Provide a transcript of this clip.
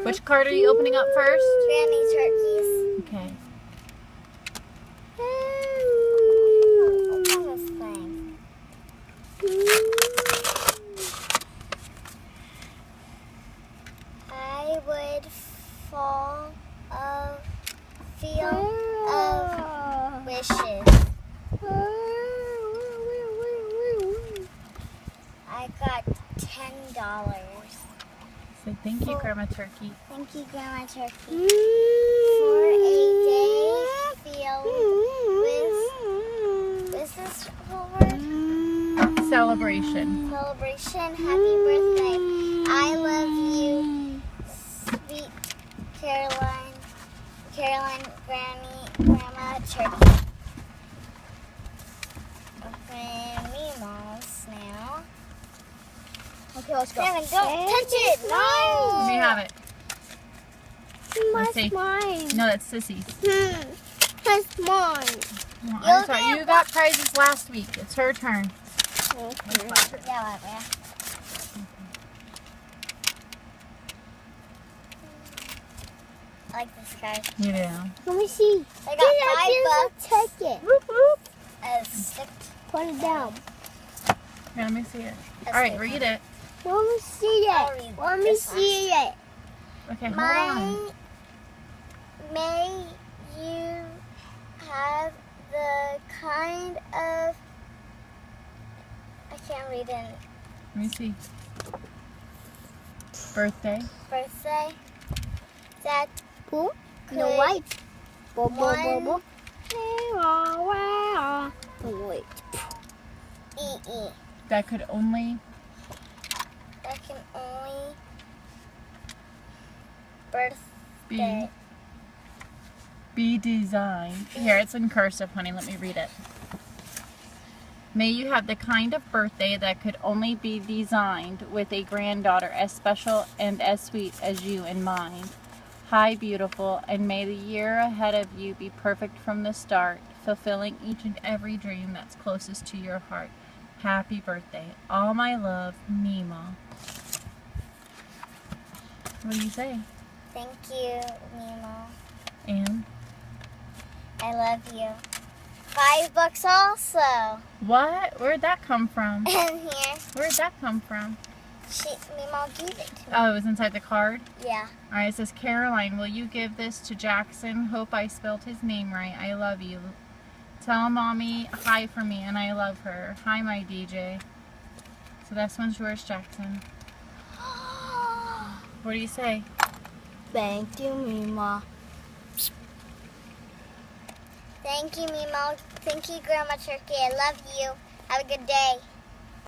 Which card are you opening up first? Granny turkeys. Okay. Open this thing. I would fall of field of wishes. I got $10. Say thank you, Grandma Turkey. Thank you, Grandma Turkey, for a day filled with, what's this word? Celebration. Celebration. Happy birthday. I love you, sweet Caroline, Grandma Turkey. Open Meemaws now. Okay, let's go. Kevin, don't touch it. No. Let me have it. Let's see. That's mine. No, that's Sissy's. That's mine. Well, I'm sorry. You got prizes last week. It's her turn. Yeah. I like this card. You do. Let me see. I got $5. Take it. A stick. Put it down. Here, let me see it. A All right, stick. read it. Let me see I'll it. read Let me this see it. Okay, hold on. May you have the kind of, I can't read it, Let me see. Birthday. birthday that Boom. could No white. Bo bo bo bo. Wait. eat. That could only That can only be birthday. designed. Here, it's in cursive, honey. Let me read it. May you have the kind of birthday that could only be designed with a granddaughter as special and as sweet as you in mind. Hi, beautiful, and may the year ahead of you be perfect from the start, fulfilling each and every dream that's closest to your heart. Happy birthday. All my love, Mima. What do you say? Thank you, Nemo. And I love you. $5 also. what? Where'd that come from? And here, Where'd that come from? Nemo gave it to me. Oh, it was inside the card? Yeah. All right, it says, Caroline, will you give this to Jackson? Hope I spelled his name right. I love you. Tell Mommy hi for me, and I love her. Hi, my DJ. So this one's yours, Jackson. What do you say? Thank you, Mima. Thank you, Nemo. Thank you, Grandma Turkey. I love you. Have a good day.